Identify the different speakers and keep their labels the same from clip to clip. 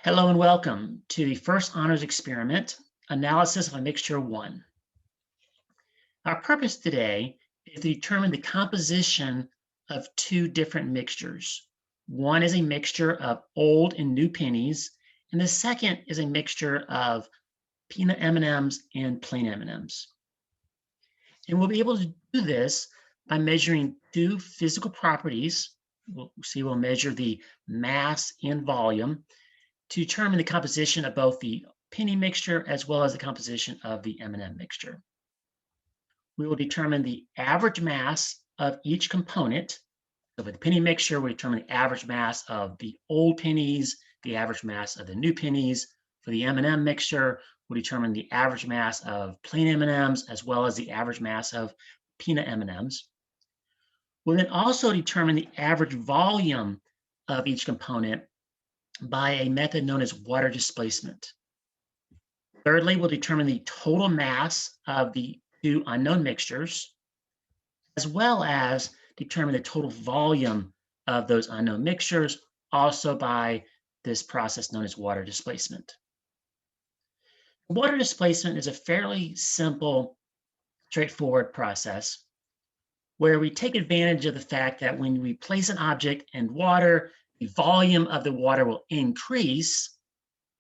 Speaker 1: Hello and welcome to the first honors experiment, analysis of a mixture 1. Our purpose today is to determine the composition of two different mixtures. One is a mixture of old and new pennies, and the second is a mixture of peanut M&Ms and plain M&Ms. And we'll be able to do this by measuring two physical properties. We'll measure the mass and volume to determine the composition of both the penny mixture as well as the composition of the M&M mixture. We will determine the average mass of each component. So for the penny mixture, we determine the average mass of the old pennies, the average mass of the new pennies. For the M&M mixture, we'll determine the average mass of plain M&Ms as well as the average mass of peanut M&Ms. We'll then also determine the average volume of each component by a method known as water displacement. Thirdly, we'll determine the total mass of the two unknown mixtures, as well as determine the total volume of those unknown mixtures, also by this process known as water displacement. Water displacement is a fairly simple, straightforward process where we take advantage of the fact that when we place an object in water, the volume of the water will increase,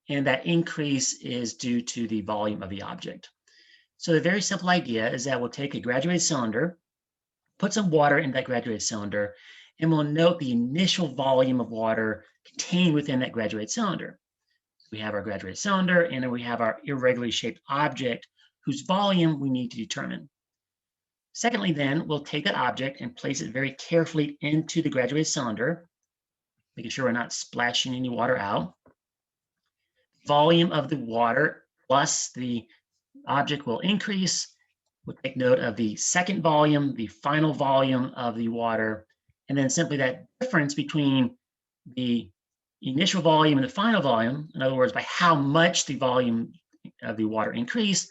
Speaker 1: and that increase is due to the volume of the object. So the very simple idea is that we'll take a graduated cylinder, put some water in that graduated cylinder, and we'll note the initial volume of water contained within that graduated cylinder. We have our graduated cylinder, and then we have our irregularly shaped object whose volume we need to determine. Secondly, then, we'll take that object and place it very carefully into the graduated cylinder, making sure we're not splashing any water out. Volume of the water plus the object will increase. We'll take note of the second volume, the final volume of the water, and then simply that difference between the initial volume and the final volume, in other words, by how much the volume of the water increased,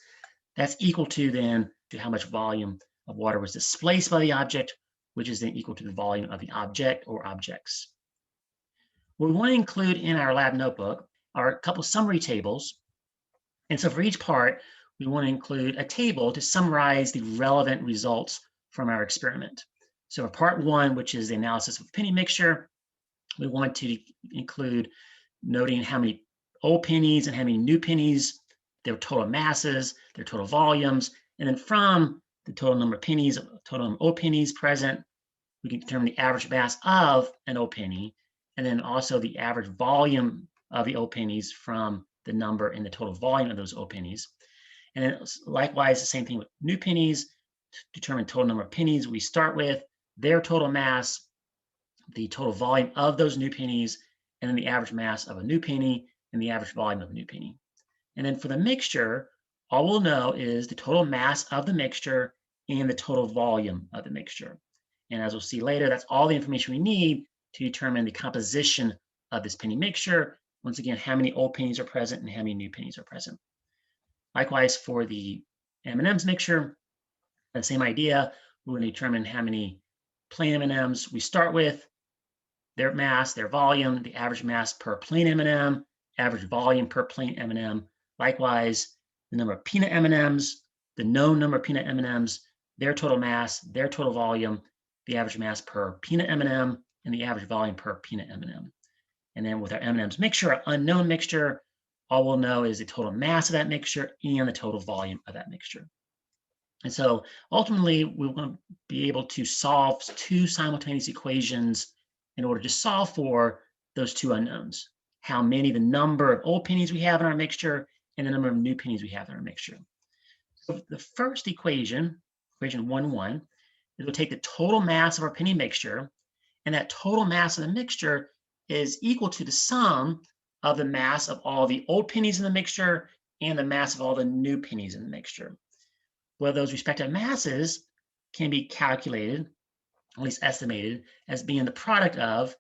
Speaker 1: that's equal to then to how much volume of water was displaced by the object, which is then equal to the volume of the object or objects. What we want to include in our lab notebook are a couple summary tables. And so for each part, we want to include a table to summarize the relevant results from our experiment. So for part 1, which is the analysis of penny mixture, we want to include noting how many old pennies and how many new pennies, their total masses, their total volumes, and then from the total number of pennies, total number of old pennies present, we can determine the average mass of an old penny, and then also the average volume of the old pennies from the number in the total volume of those old pennies. And then likewise, the same thing with new pennies, to determine total number of pennies we start with, their total mass, the total volume of those new pennies, and then the average mass of a new penny and the average volume of a new penny. And then for the mixture, all we'll know is the total mass of the mixture and the total volume of the mixture. And as we'll see later, that's all the information we need to determine the composition of this penny mixture. Once again, how many old pennies are present and how many new pennies are present. Likewise, for the M&Ms mixture, the same idea. We're going to determine how many plain M&Ms we start with, their mass, their volume, the average mass per plain M&M, average volume per plain M&M. Likewise, the number of peanut M&Ms, the known number of peanut M&Ms, their total mass, their total volume, the average mass per peanut M&M, and the average volume per peanut M&M. And then with our M&Ms mixture, our unknown mixture, all we'll know is the total mass of that mixture and the total volume of that mixture. And so ultimately, we want to be able to solve two simultaneous equations in order to solve for those two unknowns. How many, the number of old pennies we have in our mixture, and the number of new pennies we have in our mixture. So the first equation, equation 1-1, is we'll take the total mass of our penny mixture, and that total mass of the mixture is equal to the sum of the mass of all the old pennies in the mixture and the mass of all the new pennies in the mixture. Well, those respective masses can be calculated, at least estimated, as being the product of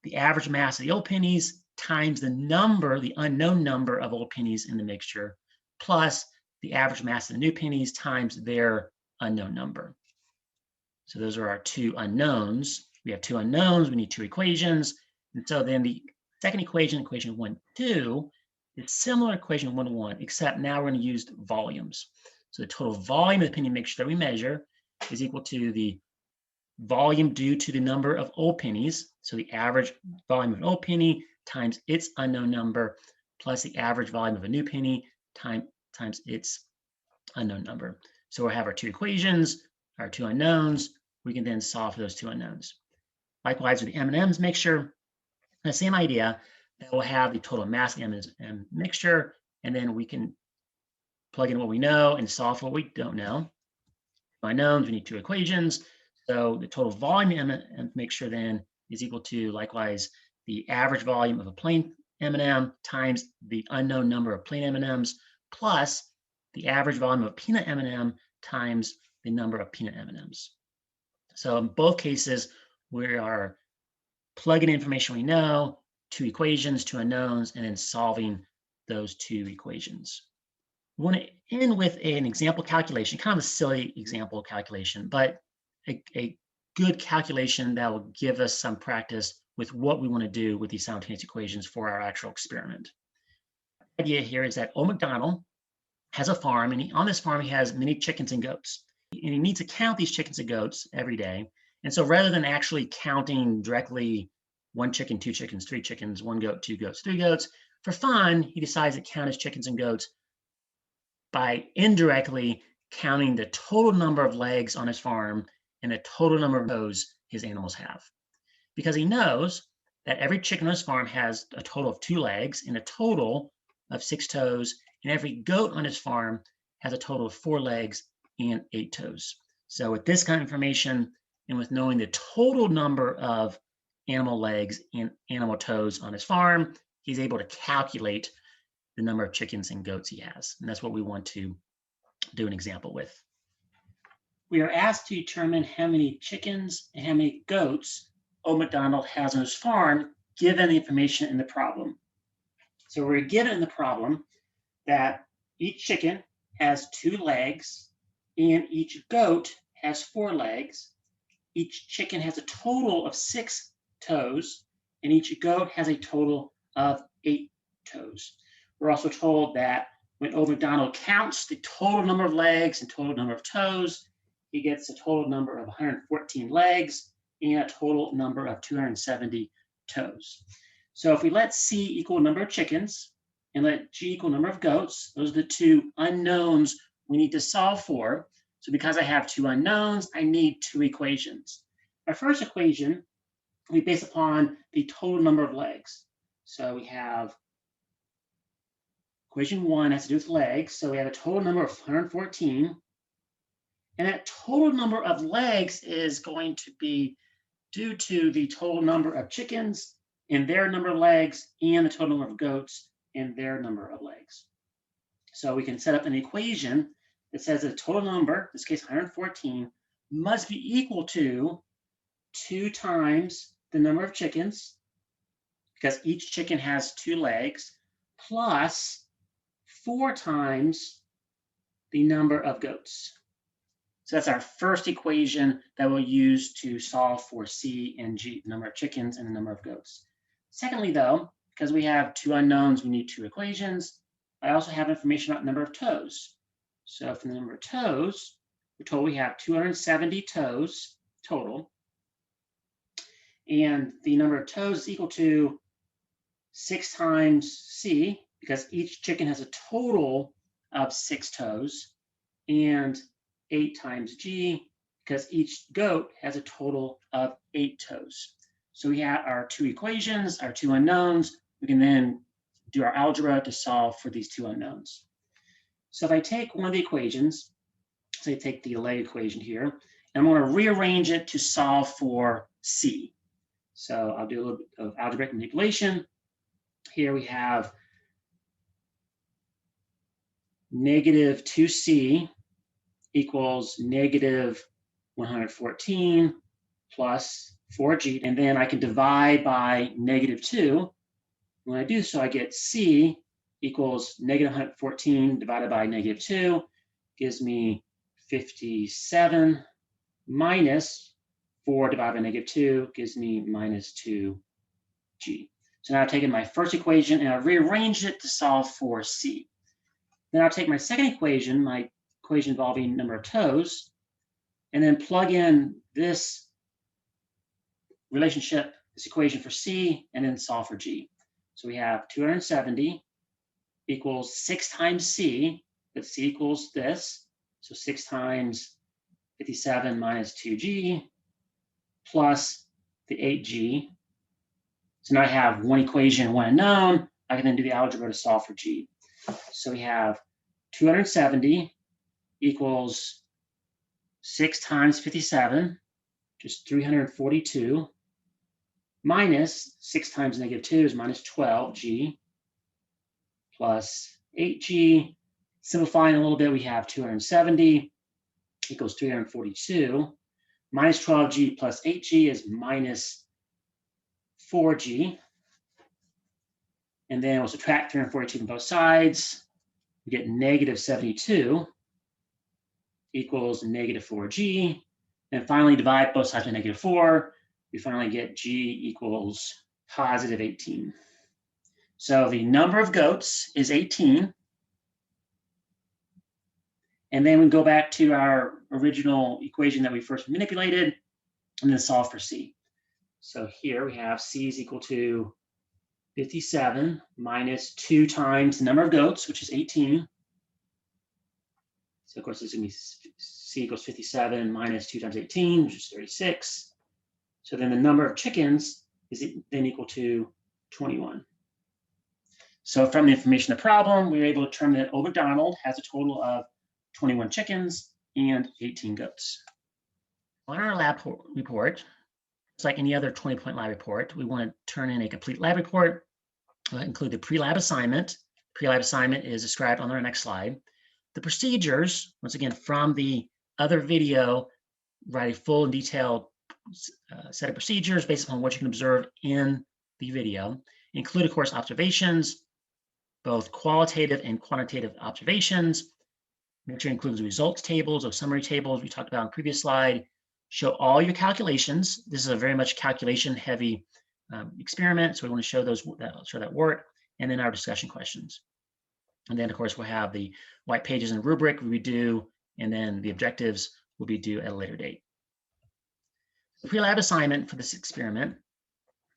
Speaker 1: the average mass of the old pennies times the number, the unknown number of old pennies in the mixture, plus the average mass of the new pennies times their unknown number. So those are our two unknowns. We have two unknowns, we need two equations. And so then the Second equation, equation 1, 2, is similar to equation 1, 1, except now we're going to use volumes. So the total volume of the penny mixture that we measure is equal to the volume due to the number of old pennies. So the average volume of an old penny times its unknown number plus the average volume of a new penny times its unknown number. So we'll have our two equations, our two unknowns. We can then solve for those two unknowns. Likewise with the M&M's mixture, the same idea, that we'll have the total mass of the M&M mixture, and then we can plug in what we know and solve for what we don't know. Unknowns, we need two equations. So the total volume of M&M mixture then is equal to, likewise, the average volume of a plain M&M times the unknown number of plain M&Ms plus the average volume of peanut M&M times the number of peanut M&Ms. So in both cases, we are plugging in information we know, two equations, two unknowns, and then solving those two equations. We want to end with an example calculation, kind of a silly example calculation, but a good calculation that will give us some practice with what we want to do with these simultaneous equations for our actual experiment. The idea here is that old MacDonald has a farm, and on this farm he has many chickens and goats. And he needs to count these chickens and goats every day. And so rather than actually counting directly one chicken, two chickens, three chickens, one goat, two goats, three goats, for fun, he decides to count his chickens and goats by indirectly counting the total number of legs on his farm and the total number of toes his animals have. Because he knows that every chicken on his farm has a total of 2 legs and a total of 6 toes, and every goat on his farm has a total of 4 legs and 8 toes. So with this kind of information and with knowing the total number of animal legs and animal toes on his farm, he's able to calculate the number of chickens and goats he has. And that's what we want to do an example with. We are asked to determine how many chickens and how many goats old MacDonald has on his farm, given the information in the problem. So we're given in the problem that each chicken has 2 legs and each goat has 4 legs. Each chicken has a total of 6 toes, and each goat has a total of 8 toes. We're also told that when old MacDonald counts the total number of legs and total number of toes, he gets a total number of 114 legs and a total number of 270 toes. So if we let C equal number of chickens and let G equal number of goats, those are the two unknowns we need to solve for. So because I have two unknowns, I need two equations. Our first equation we base upon the total number of legs. So we have equation 1 has to do with legs. So we have a total number of 114. And that total number of legs is going to be due to the total number of chickens and their number of legs and the total number of goats and their number of legs. So we can set up an equation that says that the total number, in this case 114, must be equal to 2 times the number of chickens, because each chicken has 2 legs, plus 4 times the number of goats. So that's our first equation that we'll use to solve for C and G, the number of chickens and the number of goats. Secondly, though, because we have two unknowns, we need two equations. I also have information about the number of toes. So for the number of toes, we're told we have 270 toes total. And the number of toes is equal to 6 times C, because each chicken has a total of 6 toes, and 8 times G, because each goat has a total of 8 toes. So we have our two equations, our two unknowns. We can then do our algebra to solve for these two unknowns. So if I take one of the equations, say take the leg equation here, and I'm going to rearrange it to solve for C. So I'll do a little bit of algebraic manipulation. Here we have negative 2C equals negative 114 plus 4G. And then I can divide by negative 2. When I do so, I get C equals negative 114 divided by negative 2 gives me 57 minus 4 divided by negative 2 gives me minus 2G. So now I've taken my first equation and I've rearranged it to solve for C. Then I'll take my second equation, my equation involving number of toes, and then plug in this relationship, this equation for C, and then solve for G. So we have 270 equals 6 times C, but C equals this. So 6 times 57 minus 2G plus the 8G. So now I have one equation, one unknown. I can then do the algebra to solve for G. So we have 270 equals 6 times 57, just 342, minus 6 times negative 2 is minus 12G, plus 8G. Simplifying a little bit, we have 270 equals 342, minus 12G plus 8G is minus 4G. And then we'll subtract 342 from both sides. We get negative 72 equals negative 4G. And finally divide both sides by negative 4. We finally get G equals positive 18. So the number of goats is 18. And then we go back to our original equation that we first manipulated and then solve for C. So here we have C is equal to 57 minus 2 times the number of goats, which is 18. So of course it's going to be C equals 57 minus 2 times 18, which is 36. So then the number of chickens is then equal to 21. So from the information of the problem, we were able to determine that Old MacDonald has a total of 21 chickens and 18 goats. On our lab report, just like any other 20-point lab report, we want to turn in a complete lab report, include the pre-lab assignment. Pre-lab assignment is described on our next slide. The procedures, once again, from the other video, write a full and detailed set of procedures based upon what you can observe in the video. Include, of course, observations, both qualitative and quantitative observations. Make sure it includes results tables or summary tables we talked about in the previous slide. Show all your calculations. This is a very much calculation-heavy experiment, so we want to show that work, and then our discussion questions. And then, of course, we'll have the white pages and rubric we do, and then the objectives will be due at a later date. The pre-lab assignment for this experiment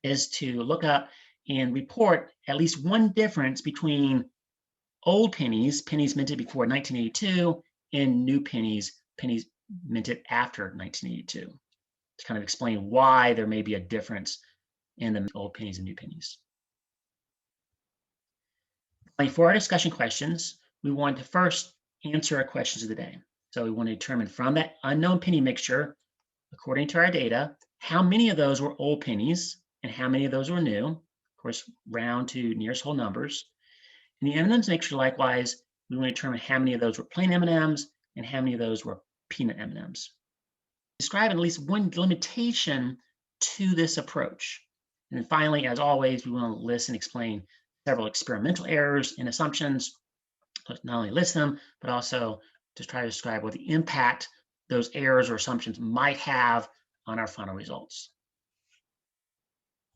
Speaker 1: is to look up and report at least one difference between old pennies, pennies minted before 1982, and new pennies, pennies minted after 1982, to kind of explain why there may be a difference in the old pennies and new pennies. For our discussion questions, we want to first answer our questions of the day. So we want to determine from that unknown penny mixture, according to our data, how many of those were old pennies and how many of those were new. Of course, round to nearest whole numbers. In the M&Ms mixture, likewise, we want to determine how many of those were plain M&Ms and how many of those were peanut M&Ms. Describe at least one limitation to this approach. And then finally, as always, we want to list and explain several experimental errors and assumptions, not only list them, but also to try to describe what the impact those errors or assumptions might have on our final results.